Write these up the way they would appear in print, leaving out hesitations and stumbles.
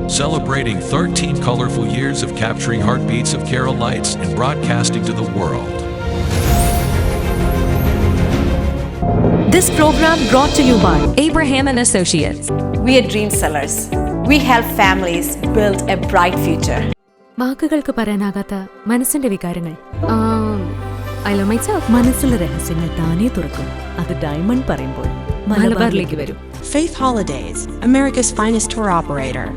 celebrating 13 colorful years of capturing heartbeats of Kerala lights and broadcasting to the world. This program brought to you by Abraham and Associates. We are dream sellers. We help families build a bright future. വാക്കുകൾക്ക് പറയാനാകാത്ത മനസ്സിന്റെ വികാരങ്ങൾ. I love myself. മനസ്സിലെ രഹസ്യങ്ങൾ താനേ തുറക്കും. അത് diamond പറയുമ്പോൾ മലബാറിലേക്ക് വരും. Faith Holidays, America's finest tour operator.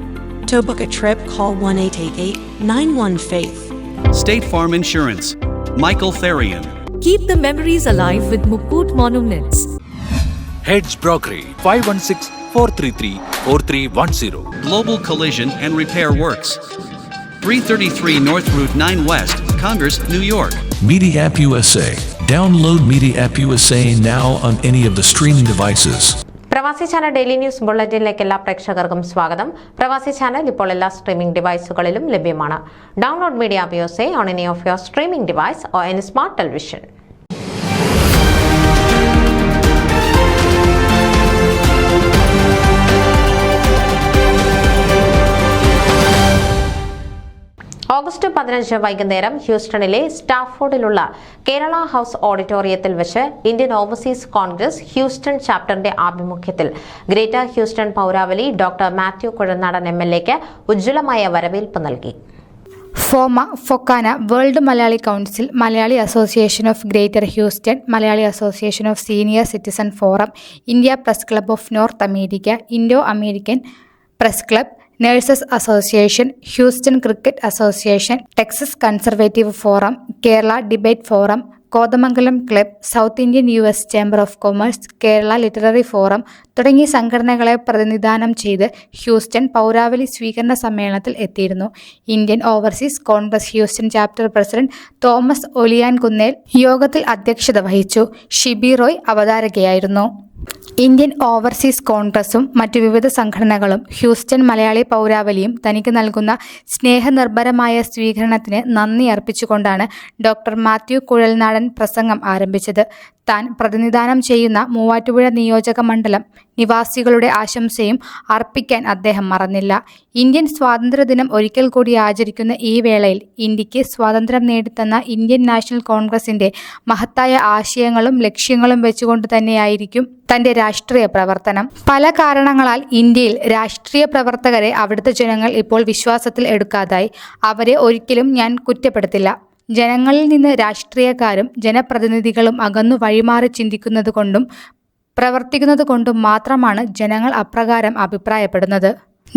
To book a trip, call 1-888-91-FAITH. State Farm Insurance, Michael Therian. Keep the memories alive with Mukut Monuments. Heads Brokery 516-433-4310. Global Collision and Repair Works, 333 North Route 9 West, Congress, New York. Media App USA. Download Media App USA now on any of the streaming devices. പ്രവാസി channel daily news ബുള്ളറ്റിനിലേക്ക് എല്ലാ പ്രേക്ഷകർക്കും സ്വാഗതം. പ്രവാസി channel ഇപ്പോൾ എല്ലാ streaming ഡിവൈസുകളിലും ലഭ്യമാണ്. Download media app USA on any of your streaming device or any smart television. August 15 വൈകുന്നേരം ഹ്യൂസ്റ്റണിലെ സ്റ്റാഫോർഡിലുള്ള കേരള ഹൌസ് ഓഡിറ്റോറിയത്തിൽ വെച്ച് ഇന്ത്യൻ ഓവർസീസ് കോൺഗ്രസ് ഹ്യൂസ്റ്റൺ ചാപ്റ്ററിന്റെ ആഭിമുഖ്യത്തിൽ ഗ്രേറ്റർ ഹ്യൂസ്റ്റൺ പൗരാവലി ഡോക്ടർ മാത്യു കുഴൽനാടൻ MLAക്ക് ഉജ്ജ്വലമായ വരവേൽപ്പ് നൽകി. FOMAA, FOKANA, World Malayali Council, Malayali Association of Greater Houston, Malayali Association of Senior Citizen Forum, India Press Club of North America, Indo American Press Club, Nurses Association, Houston Cricket Association, Texas Conservative Forum, Kerala Debate Forum, Kothamangalam Club, South Indian US Chamber of Commerce, Kerala Literary Forum തുടങ്ങിയ സംഘടനകളെ പ്രതിനിധാനം ചെയ്ത് Houston പൗരാവലി സ്വീകരണ സമ്മേളനത്തിൽ എത്തിയിരുന്നു. Indian Overseas Congress Houston Chapter President Thomas Oliyan Kunnel യോഗത്തിൽ അധ്യക്ഷത വഹിച്ചു. ഷിബി റോയ് അവതാരകയായിരുന്നു. ഇന്ത്യൻ ഓവർസീസ് കോൺഗ്രസും മറ്റു വിവിധ സംഘടനകളും ഹ്യൂസ്റ്റൺ മലയാളി പൗരാവലിയും തനിക്ക് നൽകുന്ന സ്നേഹനിർഭരമായ സ്വീകരണത്തിന് നന്ദി അർപ്പിച്ചുകൊണ്ടാണ് ഡോക്ടർ മാത്യു കുഴൽനാടൻ പ്രസംഗം ആരംഭിച്ചത്. താൻ പ്രതിനിധാനം ചെയ്യുന്ന മൂവാറ്റുപുഴ നിയോജക മണ്ഡലം നിവാസികളുടെ ആശംസയും അർപ്പിക്കാൻ അദ്ദേഹം മറന്നില്ല. ഇന്ത്യൻ സ്വാതന്ത്ര്യദിനം ഒരിക്കൽ കൂടി ആചരിക്കുന്ന ഈ വേളയിൽ ഇന്ത്യക്ക് സ്വാതന്ത്ര്യം നേടിത്തന്ന ഇന്ത്യൻ നാഷണൽ കോൺഗ്രസിന്റെ മഹത്തായ ആശയങ്ങളും ലക്ഷ്യങ്ങളും വെച്ചുകൊണ്ട് തന്നെയായിരിക്കും തന്റെ രാഷ്ട്രീയ പ്രവർത്തനം. പല കാരണങ്ങളാൽ ഇന്ത്യയിൽ രാഷ്ട്രീയ പ്രവർത്തകരെ അവിടുത്തെ ജനങ്ങൾ ഇപ്പോൾ വിശ്വാസത്തിൽ എടുക്കാതായി. അവരെ ഒരിക്കലും ഞാൻ കുറ്റപ്പെടുത്തില്ല. ജനങ്ങളിൽ നിന്ന് രാഷ്ട്രീയക്കാരും ജനപ്രതിനിധികളും അകന്നു വഴിമാറി ചിന്തിക്കുന്നത് കൊണ്ടും പ്രവർത്തിക്കുന്നത് കൊണ്ടും മാത്രമാണ് ജനങ്ങൾ അപ്രകാരം അഭിപ്രായപ്പെടുന്നത്.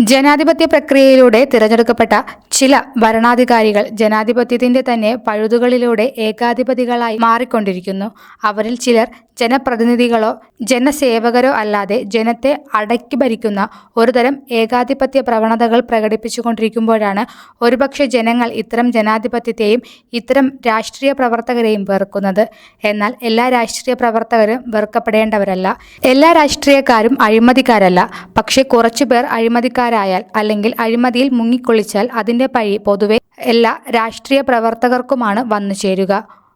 ജനാധിപത്യ പ്രക്രിയയിലൂടെ തിരഞ്ഞെടുക്കപ്പെട്ട ചില ഭരണാധികാരികൾ ജനാധിപത്യത്തിന്റെ തന്നെ പഴുതുകളിലൂടെ ഏകാധിപതികളായി മാറിക്കൊണ്ടിരിക്കുന്നു. അവരിൽ ചിലർ ജനപ്രതിനിധികളോ ജനസേവകരോ അല്ലാതെ ജനത്തെ അടക്കി ഭരിക്കുന്ന ഒരുതരം ഏകാധിപത്യ പ്രവണതകൾ പ്രകടിപ്പിച്ചുകൊണ്ടിരിക്കുമ്പോഴാണ് ഒരുപക്ഷെ ജനങ്ങൾ ഇത്തരം ജനാധിപത്യത്തെയും ഇത്തരം രാഷ്ട്രീയ പ്രവർത്തകരെയും വെറുക്കുന്നത്. എന്നാൽ എല്ലാ രാഷ്ട്രീയ പ്രവർത്തകരും വെറുക്കപ്പെടേണ്ടവരല്ല. എല്ലാ രാഷ്ട്രീയക്കാരും അഴിമതിക്കാരല്ല. പക്ഷെ കുറച്ചുപേർ അഴിമതിക്കാരായാൽ അല്ലെങ്കിൽ അഴിമതിയിൽ മുങ്ങിക്കൊള്ളിച്ചാൽ അതിന്റെ പഴി പൊതുവെ എല്ലാ രാഷ്ട്രീയ പ്രവർത്തകർക്കുമാണ് വന്നു ചേരുക.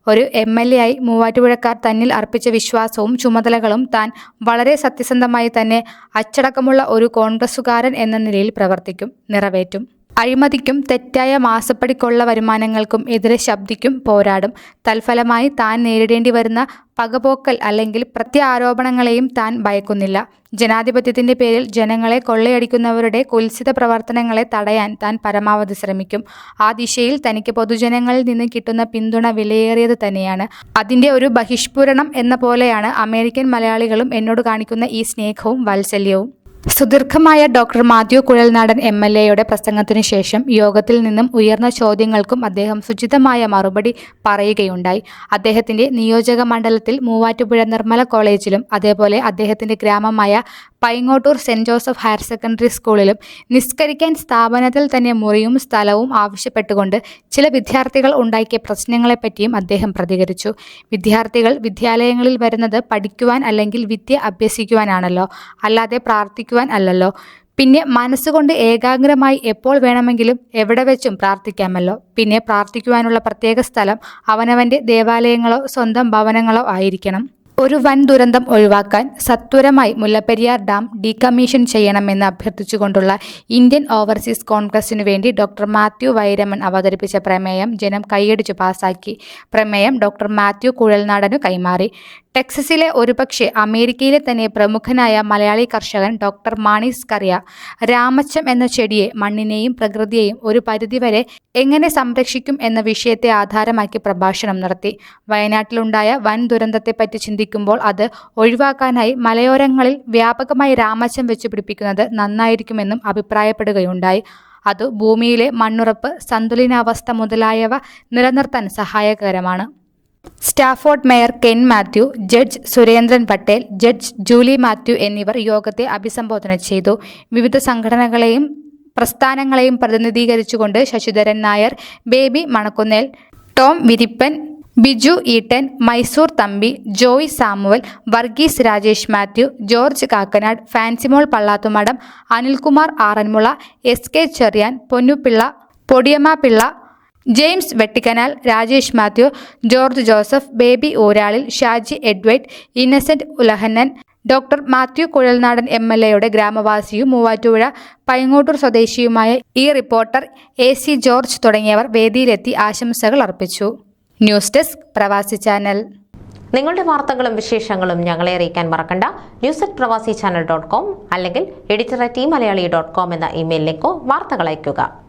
ഒരു MLA ആയി മൂവാറ്റുപുഴക്കാർ തന്നിൽ അർപ്പിച്ച വിശ്വാസവും ചുമതലകളും താൻ വളരെ സത്യസന്ധമായി തന്നെ അച്ചടക്കമുള്ള ഒരു കോൺഗ്രസുകാരൻ എന്ന നിലയിൽ പ്രവർത്തിക്കും, നിറവേറ്റും. അഴിമതിക്കും തെറ്റായ മാസപ്പടിക്കുള്ള വരുമാനങ്ങൾക്കും എതിരെ ശബ്ദിക്കും, പോരാടും. തൽഫലമായി താൻ നേരിടേണ്ടി വരുന്ന പകപോക്കൽ അല്ലെങ്കിൽ പ്രത്യാരോപണങ്ങളെയും താൻ ഭയക്കുന്നില്ല. ജനാധിപത്യത്തിന്റെ പേരിൽ ജനങ്ങളെ കൊള്ളയടിക്കുന്നവരുടെ കുൽസിത പ്രവർത്തനങ്ങളെ തടയാൻ താൻ പരമാവധി ശ്രമിക്കും. ആ ദിശയിൽ തനിക്ക് പൊതുജനങ്ങളിൽ നിന്ന് കിട്ടുന്ന പിന്തുണ വിലയേറിയത് തന്നെയാണ്. അതിന്റെ ഒരു ബഹിഷ്പുരണം എന്ന പോലെയാണ് അമേരിക്കൻ മലയാളികളും എന്നോട് കാണിക്കുന്ന ഈ സ്നേഹവും വാത്സല്യവും. സുദീർഘമായ ഡോക്ടർ മാത്യു കുഴൽനാടൻ MLAയുടെ പ്രസംഗത്തിനു ശേഷം യോഗത്തിൽ നിന്നും ഉയർന്ന ചോദ്യങ്ങൾക്കും അദ്ദേഹം സുചിതമായ മറുപടി പറയുകയുണ്ടായി. അദ്ദേഹത്തിന്റെ നിയോജക മണ്ഡലത്തിൽ മൂവാറ്റുപുഴ നിർമ്മല കോളേജിലും അതേപോലെ അദ്ദേഹത്തിന്റെ ഗ്രാമമായ Paingottoor saint Joseph higher secondary സ്കൂളിലും നിസ്കരിക്കാൻ സ്ഥാപനത്തിൽ തന്നെ മുറിയും സ്ഥലവും ആവശ്യപ്പെട്ടുകൊണ്ട് ചില വിദ്യാർത്ഥികൾ ഉണ്ടാക്കിയ പ്രശ്നങ്ങളെപ്പറ്റിയും അദ്ദേഹം പ്രതികരിച്ചു. വിദ്യാർത്ഥികൾ വിദ്യാലയങ്ങളിൽ വരുന്നത് പഠിക്കുവാൻ അല്ലെങ്കിൽ വിദ്യ അഭ്യസിക്കുവാനാണല്ലോ, അല്ലാതെ പ്രാർത്ഥിക്കുവാൻ അല്ലല്ലോ. പിന്നെ മനസ്സുകൊണ്ട് ഏകാഗ്രമായി എപ്പോൾ വേണമെങ്കിലും എവിടെ വെച്ചും പ്രാർത്ഥിക്കാമല്ലോ. പിന്നെ പ്രാർത്ഥിക്കുവാനുള്ള പ്രത്യേക സ്ഥലം അവനവൻ്റെ ദേവാലയങ്ങളോ സ്വന്തം ഭവനങ്ങളോ ആയിരിക്കണം. ഒരു വൻ ദുരന്തം ഒഴിവാക്കാൻ സത്വരമായി മുല്ലപ്പെരിയാർ ഡാം ഡീകമ്മീഷൻ ചെയ്യണമെന്ന് അഭ്യർത്ഥിച്ചുകൊണ്ടുള്ള ഇന്ത്യൻ ഓവർസീസ് കോൺഗ്രസിനു വേണ്ടി ഡോക്ടർ മാത്യു വൈരമൺ അവതരിപ്പിച്ച പ്രമേയം ജനം കൈയടിച്ചു പാസാക്കി. പ്രമേയം ഡോക്ടർ മാത്യു കുഴൽനാടനു കൈമാറി. ടെക്സസിലെ ഒരുപക്ഷെ അമേരിക്കയിലെ തന്നെ പ്രമുഖനായ മലയാളി കർഷകൻ ഡോക്ടർ മാണി സ്കറിയ രാമച്ചം എന്ന ചെടിയെ, മണ്ണിനെയും പ്രകൃതിയെയും ഒരു പരിധിവരെ എങ്ങനെ സംരക്ഷിക്കും എന്ന വിഷയത്തെ ആധാരമാക്കി പ്രഭാഷണം നടത്തി. വയനാട്ടിലുണ്ടായ വൻ ദുരന്തത്തെപ്പറ്റി ചിന്തിക്കുമ്പോൾ അത് ഒഴിവാക്കാനായി മലയോരങ്ങളിൽ വ്യാപകമായി രാമച്ചം വെച്ച് പിടിപ്പിക്കുന്നത് നന്നായിരിക്കുമെന്നും അഭിപ്രായപ്പെടുകയുണ്ടായി. അത് ഭൂമിയിലെ മണ്ണുറപ്പ്, സന്തുലിതാവസ്ഥ മുതലായവ നിലനിർത്താൻ സഹായകരമാണ്. Stafford Mayor Ken Mathew, Judge Surendran Patel, Judge Julie Mathew എന്നിവർ യോഗത്തെ അഭിസംബോധന ചെയ്തു. വിവിധ സംഘടനകളെയും പ്രസ്ഥാനങ്ങളെയും പ്രതിനിധീകരിച്ചുകൊണ്ട് ശശിധരൻ നായർ, ബേബി മണക്കുന്നേൽ, ടോം വിരിപ്പൻ, ബിജു ഈട്ടൻ, മൈസൂർ തമ്പി, ജോയ് സാമുവൽ, വർഗീസ് രാജേഷ് മാത്യു, ജോർജ് കാക്കനാട്, ഫാൻസിമോൾ പള്ളാത്തുമടം, അനിൽകുമാർ ആറന്മുള, SK ചെറിയാൻ, പൊന്നുപിള്ള, പൊടിയമ്മ പിള്ള, ജെയിംസ് വെട്ടിക്കനാൽ, രാജേഷ് മാത്യു, ജോർജ് ജോസഫ്, ബേബി ഊരാളിൽ, ഷാജി എഡ്വേർഡ്, ഇന്നസെന്റ് ഉലഹന്നൻ, ഡോക്ടർ മാത്യു കുഴൽനാടൻ MLAയുടെ ഗ്രാമവാസിയും മൂവാറ്റുപുഴ പൈങ്ങോട്ടൂർ സ്വദേശിയുമായ റിപ്പോർട്ടർ AC ജോർജ് തുടങ്ങിയവർ വേദിയിലെത്തി ആശംസകൾ അർപ്പിച്ചു. ന്യൂസ് ഡെസ്ക് പ്രവാസി ചാനൽ. നിങ്ങളുടെ വാർത്തകളും വിശേഷങ്ങളും ഞങ്ങളെ അറിയിക്കാൻ മറക്കണ്ട. news@pravasichannel.com അല്ലെങ്കിൽ editor@eMalayali.com എന്ന ഇമെയിലിലേക്കോ വാർത്തകൾ അയയ്ക്കുക.